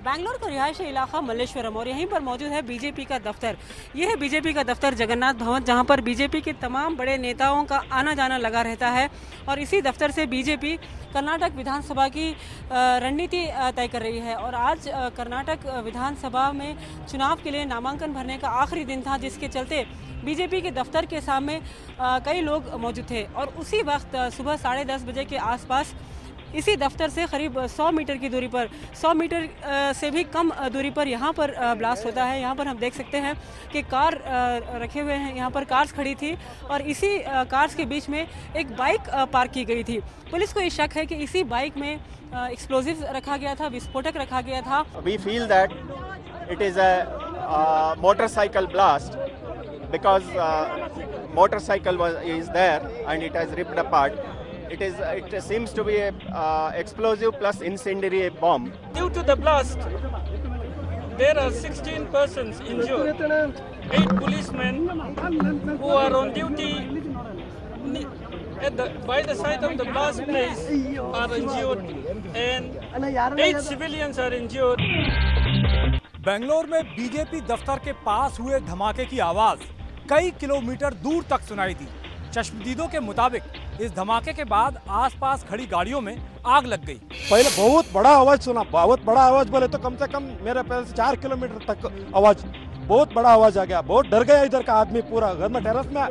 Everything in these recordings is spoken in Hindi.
बैंगलोर का रिहायशी इलाका मल्लेश्वरम और यहीं पर मौजूद है बीजेपी का दफ्तर। ये है बीजेपी का दफ्तर जगन्नाथ भवन, जहां पर बीजेपी के तमाम बड़े नेताओं का आना जाना लगा रहता है और इसी दफ्तर से बीजेपी कर्नाटक विधानसभा की रणनीति तय कर रही है। और आज कर्नाटक विधानसभा में चुनाव के लिए नामांकन भरने का आखिरी दिन था, जिसके चलते बीजेपी के दफ्तर के सामने कई लोग मौजूद थे और उसी वक्त सुबह 10:30 बजे के आसपास इसी दफ्तर से करीब 100 मीटर की दूरी पर, 100 मीटर से भी कम दूरी पर यहाँ पर ब्लास्ट होता है। यहाँ पर हम देख सकते हैं कि कार रखे हुए हैं, यहाँ पर कार्स खड़ी थी और इसी कार्स के बीच में एक बाइक पार्क की गई थी। पुलिस को ये शक है कि इसी बाइक में एक्सप्लोजिव रखा गया था, विस्फोटक रखा गया था। We feel that it is a motorcycle blast because motorcycle is there and it has ripped apart. It seems to be a explosive plus incendiary bomb. Due to the blast, there are 16 persons injured. 8 policemen who are on duty by the side of the blast place are injured, and 8 civilians are injured. Bangalore में बीजेपी दफ्तर के पास हुए धमाके की आवाज कई किलोमीटर दूर तक सुनाई दी। चश्मदीदों के मुताबिक इस धमाके के बाद आसपास खड़ी गाड़ियों में आग लग गई। पहले बहुत बड़ा आवाज सुना, बहुत बड़ा आवाज बोले तो कम से कम मेरे पैर से 4 किलोमीटर तक आवाज, बहुत बड़ा आवाज आ गया। बहुत डर गया इधर का आदमी, पूरा घर में टेरेस में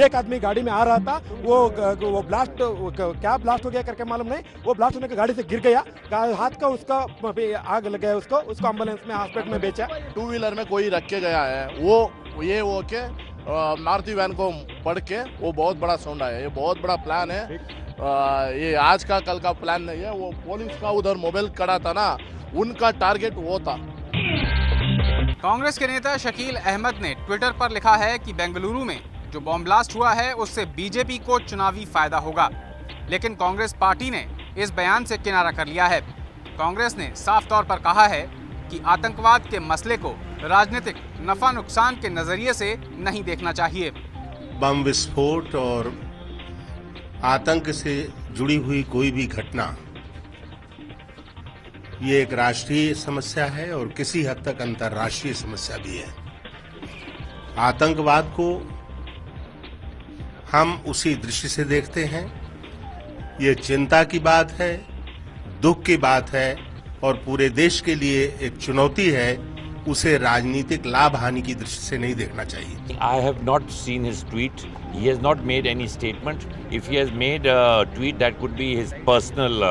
एक आदमी गाड़ी में आ रहा था, वो ब्लास्ट, क्या ब्लास्ट हो गया करके मालूम नहीं, वो ब्लास्ट होने के गाड़ी से गिर गया, हाथ का उसका आग लग गया, उसको एम्बुलेंस में हॉस्पिटल में बेचा। 2 व्हीलर में कोई रख के गया है, वो के मारुति वैन को पढ़ के वो बहुत बड़ा साउंड आया। ये बहुत बड़ा प्लान है, ये आज का कल का प्लान नहीं है। वो पुलिस का उधर मोबाइल कड़ा था ना, उनका टारगेट वो था। कांग्रेस के नेता शकील अहमद ने ट्विटर पर लिखा है कि बेंगलुरु में जो बॉम्ब ब्लास्ट हुआ है उससे बीजेपी को चुनावी फायदा होगा, लेकिन कांग्रेस पार्टी ने इस बयान से किनारा कर लिया है। कांग्रेस ने साफ तौर पर कहा है कि आतंकवाद के मसले को राजनीतिक नफा नुकसान के नजरिए से नहीं देखना चाहिए। बम विस्फोट और आतंक से जुड़ी हुई कोई भी घटना ये एक राष्ट्रीय समस्या है और किसी हद तक अंतर्राष्ट्रीय समस्या भी है। आतंकवाद को हम उसी दृष्टि से देखते हैं। ये चिंता की बात है, दुख की बात है और पूरे देश के लिए एक चुनौती है। उसे राजनीतिक लाभ हानि की दृष्टि से नहीं देखना चाहिए। I have not seen his tweet. He has not made any statement. If he has made a tweet, that could be his personal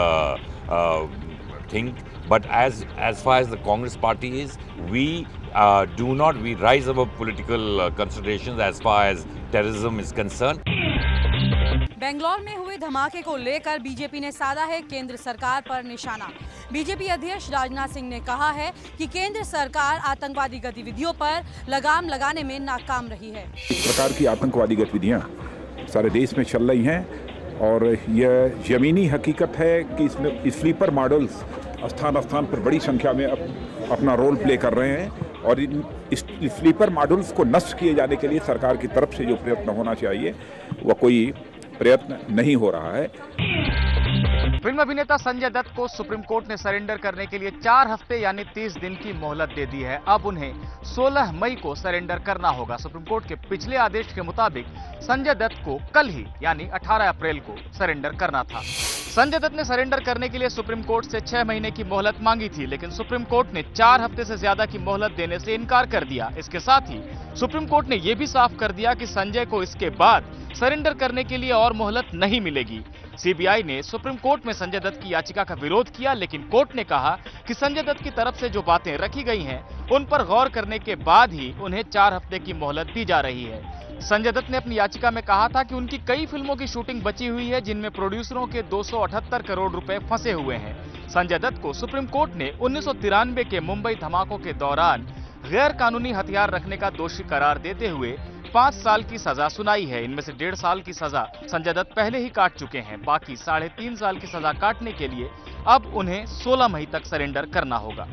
thing. But as far as the Congress party is, we rise above political considerations as far as terrorism is concerned. Bangalore में हुए धमाके को लेकर बीजेपी ने साधा है केंद्र सरकार पर निशाना। बीजेपी अध्यक्ष राजनाथ सिंह ने कहा है कि केंद्र सरकार आतंकवादी गतिविधियों पर लगाम लगाने में नाकाम रही है। इस प्रकार की आतंकवादी गतिविधियां सारे देश में चल रही हैं और यह जमीनी हकीकत है कि इसमें स्लीपर मॉडल्स स्थान पर बड़ी संख्या में अपना रोल प्ले कर रहे हैं और इन स्लीपर मॉडल्स को नष्ट किए जाने के लिए सरकार की तरफ से जो प्रयत्न होना चाहिए वह कोई प्रयत्न नहीं हो रहा है। फिल्म अभिनेता संजय दत्त को सुप्रीम कोर्ट ने सरेंडर करने के लिए 4 हफ्ते यानी 30 दिन की मोहलत दे दी है। अब उन्हें 16 मई को सरेंडर करना होगा। सुप्रीम कोर्ट के पिछले आदेश के मुताबिक संजय दत्त को कल ही यानी 18 अप्रैल को सरेंडर करना था। संजय दत्त ने सरेंडर करने के लिए सुप्रीम कोर्ट से 6 महीने की मोहलत मांगी थी, लेकिन सुप्रीम कोर्ट ने 4 हफ्ते से ज्यादा की मोहलत देने से इनकार कर दिया। इसके साथ ही सुप्रीम कोर्ट ने यह भी साफ कर दिया कि संजय को इसके बाद सरेंडर करने के लिए और मोहलत नहीं मिलेगी। सीबीआई ने सुप्रीम कोर्ट में संजय दत्त की याचिका का विरोध किया, लेकिन कोर्ट ने कहा कि संजय दत्त की तरफ से जो बातें रखी गई हैं उन पर गौर करने के बाद ही उन्हें 4 हफ्ते की मोहलत दी जा रही है। संजय दत्त ने अपनी याचिका में कहा था कि उनकी कई फिल्मों की शूटिंग बची हुई है, जिनमें प्रोड्यूसरों के 278 करोड़ रुपए फंसे हुए हैं। संजय दत्त को सुप्रीम कोर्ट ने 1993 के मुंबई धमाकों के दौरान गैर कानूनी हथियार रखने का दोषी करार देते हुए 5 साल की सजा सुनाई है। इनमें से 1.5 साल की सजा संजय दत्त पहले ही काट चुके हैं। बाकी 3.5 साल की सजा काटने के लिए अब उन्हें 16 मई तक सरेंडर करना होगा।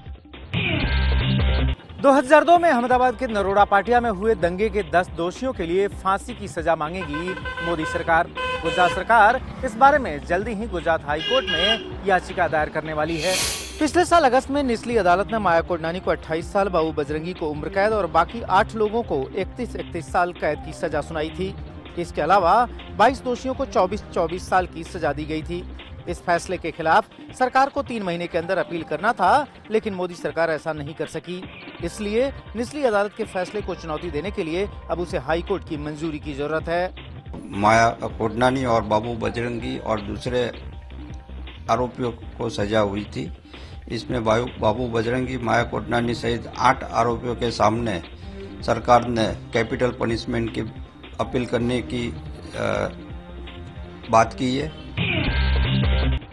2002 में अहमदाबाद के नरोड़ा पाटिया में हुए दंगे के 10 दोषियों के लिए फांसी की सजा मांगेगी मोदी सरकार। गुजरात सरकार इस बारे में जल्दी ही गुजरात हाईकोर्ट में याचिका दायर करने वाली है। पिछले साल अगस्त में निचली अदालत ने माया कोडनानी को 28 साल, बाबू बजरंगी को उम्र कैद और बाकी 8 लोगों को 31 साल कैद की सजा सुनाई थी। इसके अलावा 22 दोषियों को 24 साल की सजा दी गई थी। इस फैसले के खिलाफ सरकार को 3 महीने के अंदर अपील करना था, लेकिन मोदी सरकार ऐसा नहीं कर सकी। इसलिए निचली अदालत के फैसले को चुनौती देने के लिए अब उसे हाई कोर्ट की मंजूरी की जरूरत है। माया कोडनानी और बाबू बजरंगी और दूसरे आरोपियों को सजा हुई थी। इसमें बाबू बजरंगी, माया कोडनानी सहित 8 आरोपियों के सामने सरकार ने कैपिटल पनिशमेंट की अपील करने की बात की है।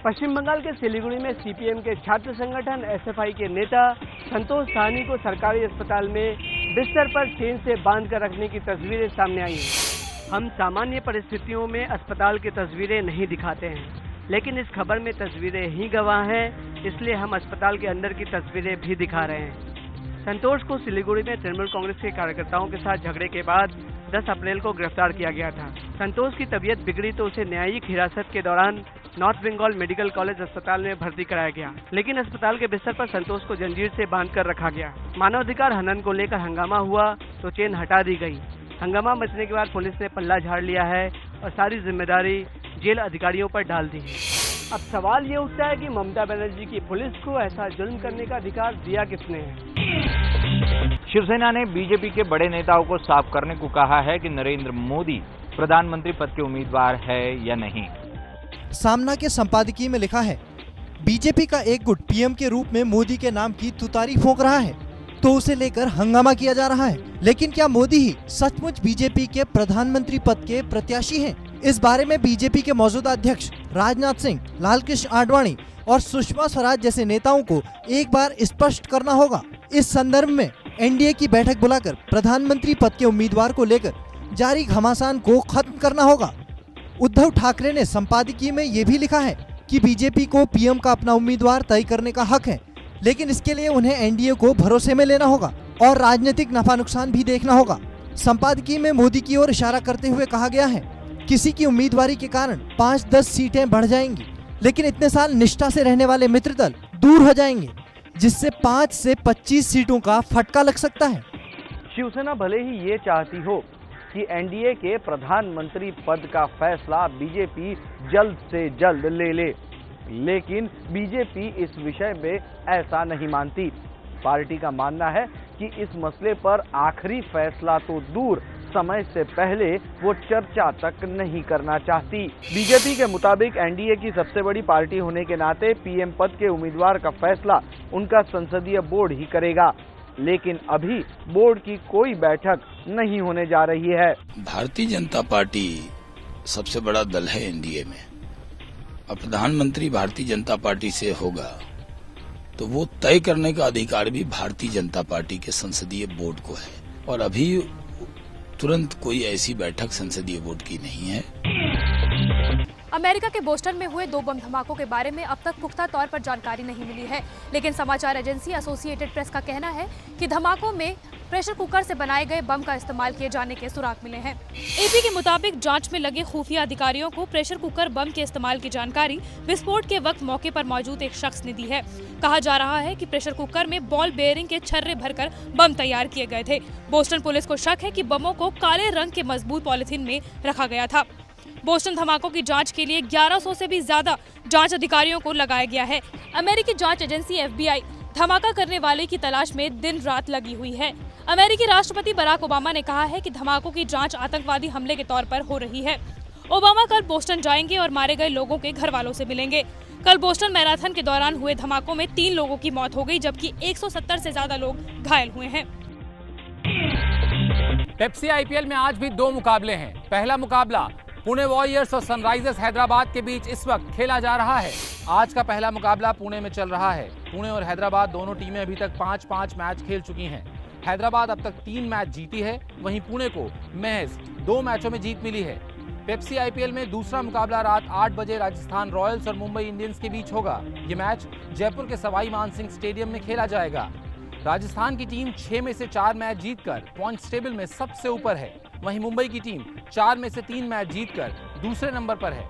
पश्चिम बंगाल के सिलीगुड़ी में सीपीएम के छात्र संगठन एसएफआई के नेता संतोष साहनी को सरकारी अस्पताल में बिस्तर पर चेन से बांध कर रखने की तस्वीरें सामने आई हैं। हम सामान्य परिस्थितियों में अस्पताल की तस्वीरें नहीं दिखाते हैं, लेकिन इस खबर में तस्वीरें ही गवाह हैं, इसलिए हम अस्पताल के अंदर की तस्वीरें भी दिखा रहे हैं। संतोष को सिलीगुड़ी में तृणमूल कांग्रेस के कार्यकर्ताओं के साथ झगड़े के बाद 10 अप्रैल को गिरफ्तार किया गया था। संतोष की तबीयत बिगड़ी तो उसे न्यायिक हिरासत के दौरान नॉर्थ बंगाल मेडिकल कॉलेज अस्पताल में भर्ती कराया गया, लेकिन अस्पताल के बिस्तर पर संतोष को जंजीर से बांधकर रखा गया। मानवाधिकार हनन को लेकर हंगामा हुआ तो चेन हटा दी गई। हंगामा मचने के बाद पुलिस ने पल्ला झाड़ लिया है और सारी जिम्मेदारी जेल अधिकारियों पर डाल दी है। अब सवाल ये उठता है कि ममता बनर्जी की पुलिस को ऐसा जुल्म करने का अधिकार दिया किसने है। शिवसेना ने बीजेपी के बड़े नेताओं को साफ करने को कहा है कि नरेंद्र मोदी प्रधानमंत्री पद के उम्मीदवार है या नहीं। सामना के संपादकीय में लिखा है, बीजेपी का एक गुट पीएम के रूप में मोदी के नाम की तुतारी फूंक रहा है तो उसे लेकर हंगामा किया जा रहा है। लेकिन क्या मोदी ही सचमुच बीजेपी के प्रधानमंत्री पद के प्रत्याशी हैं? इस बारे में बीजेपी के मौजूदा अध्यक्ष राजनाथ सिंह, लालकृष्ण आडवाणी और सुषमा स्वराज जैसे नेताओं को एक बार स्पष्ट करना होगा। इस संदर्भ में एनडीए की बैठक बुलाकर प्रधानमंत्री पद के उम्मीदवार को लेकर जारी घमासान को खत्म करना होगा। उद्धव ठाकरे ने संपादकीय में ये भी लिखा है कि बीजेपी को पीएम का अपना उम्मीदवार तय करने का हक है, लेकिन इसके लिए उन्हें एनडीए को भरोसे में लेना होगा और राजनीतिक नफा नुकसान भी देखना होगा। संपादकीय में मोदी की ओर इशारा करते हुए कहा गया है, किसी की उम्मीदवारी के कारण 5-10 सीटें बढ़ जाएंगी, लेकिन इतने साल निष्ठा से रहने वाले मित्र दल दूर हो जाएंगे, जिससे 5 से 25 सीटों का फटका लग सकता है। शिवसेना भले ही ये चाहती हो कि एनडीए के प्रधानमंत्री पद का फैसला बीजेपी जल्द से जल्द ले ले, लेकिन बीजेपी इस विषय में ऐसा नहीं मानती। पार्टी का मानना है कि इस मसले पर आखिरी फैसला तो दूर, समय से पहले वो चर्चा तक नहीं करना चाहती। बीजेपी के मुताबिक एनडीए की सबसे बड़ी पार्टी होने के नाते पीएम पद के उम्मीदवार का फैसला उनका संसदीय बोर्ड ही करेगा, लेकिन अभी बोर्ड की कोई बैठक नहीं होने जा रही है। भारतीय जनता पार्टी सबसे बड़ा दल है एनडीए में, और प्रधानमंत्री भारतीय जनता पार्टी से होगा तो वो तय करने का अधिकार भी भारतीय जनता पार्टी के संसदीय बोर्ड को है, और अभी तुरंत कोई ऐसी बैठक संसदीय बोर्ड की नहीं है। अमेरिका के बोस्टन में हुए 2 बम धमाकों के बारे में अब तक पुख्ता तौर पर जानकारी नहीं मिली है, लेकिन समाचार एजेंसी एसोसिएटेड प्रेस का कहना है कि धमाकों में प्रेशर कुकर से बनाए गए बम का इस्तेमाल किए जाने के सुराग मिले हैं। एपी के मुताबिक जांच में लगे खुफिया अधिकारियों को प्रेशर कुकर बम के इस्तेमाल की जानकारी विस्फोट के वक्त मौके पर मौजूद एक शख्स ने दी है। कहा जा रहा है कि प्रेशर कुकर में बॉल बेयरिंग के छर्रे भरकर बम तैयार किए गए थे। बोस्टन पुलिस को शक है कि बमों को काले रंग के मजबूत पॉलिथीन में रखा गया था। बोस्टन धमाकों की जांच के लिए 1100 से भी ज्यादा जांच अधिकारियों को लगाया गया है। अमेरिकी जांच एजेंसी एफबीआई धमाका करने वाले की तलाश में दिन रात लगी हुई है। अमेरिकी राष्ट्रपति बराक ओबामा ने कहा है कि धमाकों की जांच आतंकवादी हमले के तौर पर हो रही है। ओबामा कल बोस्टन जाएंगे और मारे गए लोगों के घर वालों से मिलेंगे। कल बोस्टन मैराथन के दौरान हुए धमाकों में 3 लोगों की मौत हो गई, जबकि 170 से ज्यादा लोग घायल हुए हैं। पेप्सी आईपीएल में आज भी 2 मुकाबले हैं। पहला मुकाबला पुणे वॉरियर्स और सनराइजर्स हैदराबाद के बीच इस वक्त खेला जा रहा है। आज का पहला मुकाबला पुणे में चल रहा है। पुणे और हैदराबाद दोनों टीमें अभी तक 5-5 मैच खेल चुकी हैं। हैदराबाद अब तक 3 मैच जीती है, वहीं पुणे को महज 2 मैचों में जीत मिली है। पेप्सी आईपीएल में दूसरा मुकाबला रात 8 बजे राजस्थान रॉयल्स और मुंबई इंडियंस के बीच होगा। ये मैच जयपुर के सवाई मानसिंह स्टेडियम में खेला जाएगा। राजस्थान की टीम 6 में से 4 मैच जीतकर पॉइंट्स टेबल में सबसे ऊपर है, वहीं मुंबई की टीम 4 में से 3 मैच जीतकर दूसरे नंबर पर है।